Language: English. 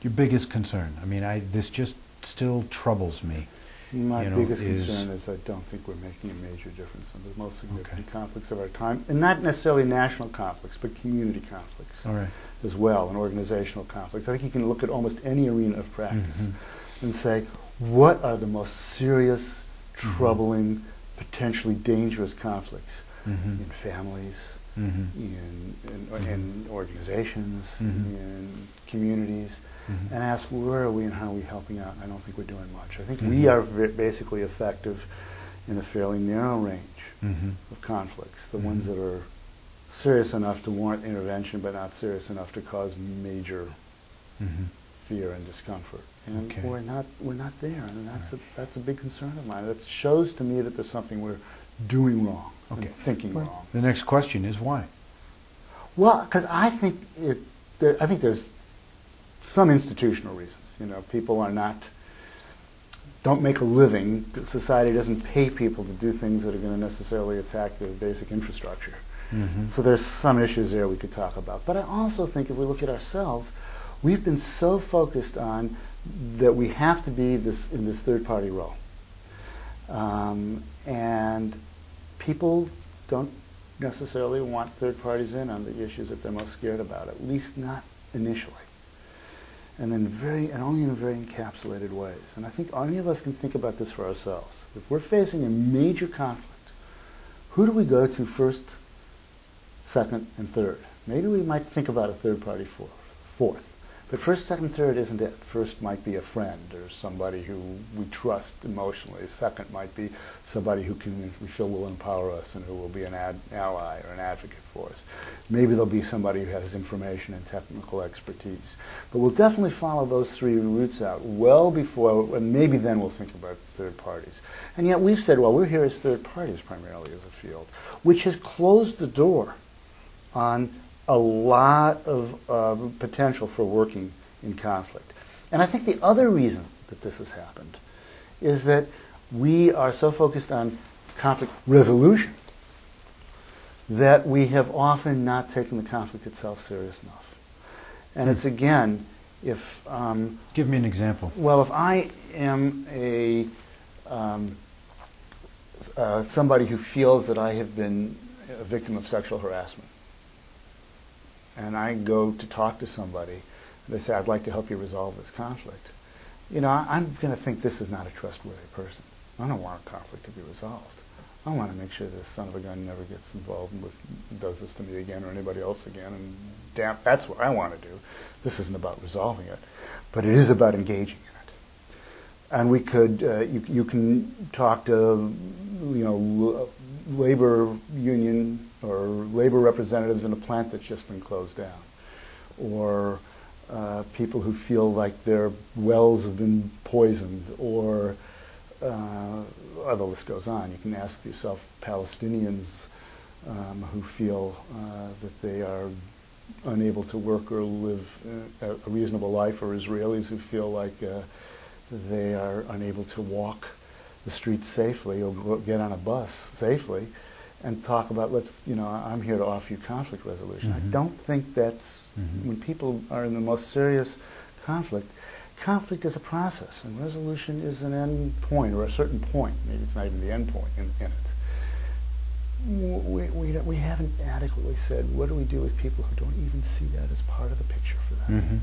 your biggest concern? I mean, this just still troubles me. My biggest concern is I don't think we're making a major difference in the most significant conflicts of our time, and not necessarily national conflicts, but community conflicts as well, and organizational conflicts. I think you can look at almost any arena of practice and say, what are the most serious, troubling, potentially dangerous conflicts in families, in organizations, in communities, and ask where are we and how are we helping out. And I don't think we're doing much. I think we are basically effective in a fairly narrow range of conflicts, the ones that are serious enough to warrant intervention but not serious enough to cause major fear and discomfort. And we're not there, and that's a big concern of mine. It shows to me that there's something we're doing wrong and thinking wrong. The next question is why? Well, because I think there's some institutional reasons. You know, people don't make a living. Society doesn't pay people to do things that are going to necessarily attack their basic infrastructure. So there's some issues there we could talk about. But I also think if we look at ourselves, we've been so focused on that we have to be in this third-party role. And people don't necessarily want third parties in on the issues that they're most scared about, at least not initially. And only in very encapsulated ways. And I think any of us can think about this for ourselves. If we're facing a major conflict, who do we go to first, second, and third? Maybe we might think about a third party fourth. But first, second, third isn't it. First might be a friend or somebody who we trust emotionally. Second might be somebody who we feel will empower us and who will be an ally or an advocate for us. Maybe there'll be somebody who has information and technical expertise. But we'll definitely follow those three routes out well before, and maybe then we'll think about third parties. And yet we've said, well, we're here as third parties primarily as a field, which has closed the door on a lot of potential for working in conflict. And I think the other reason that this has happened is that we are so focused on conflict resolution that we have often not taken the conflict itself serious enough. And it's again, if... Give me an example. Well, if I am somebody who feels that I have been a victim of sexual harassment, and I go to talk to somebody, and they say, I'd like to help you resolve this conflict. You know, I'm going to think this is not a trustworthy person. I don't want a conflict to be resolved. I want to make sure this son of a gun never gets involved with, does this to me again or anybody else again, and damn, that's what I want to do. This isn't about resolving it, but it is about engaging in it. And we could, you can talk to, labor union or labor representatives in a plant that's just been closed down, or people who feel like their wells have been poisoned, or the list goes on. You can ask yourself Palestinians who feel that they are unable to work or live a reasonable life, or Israelis who feel like they are unable to walk the streets safely or get on a bus safely, and talk about, I'm here to offer you conflict resolution. I don't think that's, when people are in the most serious conflict is a process, and resolution is an end point, or a certain point. Maybe it's not even the end point in it. We haven't adequately said, what do we do with people who don't even see that as part of the picture for them?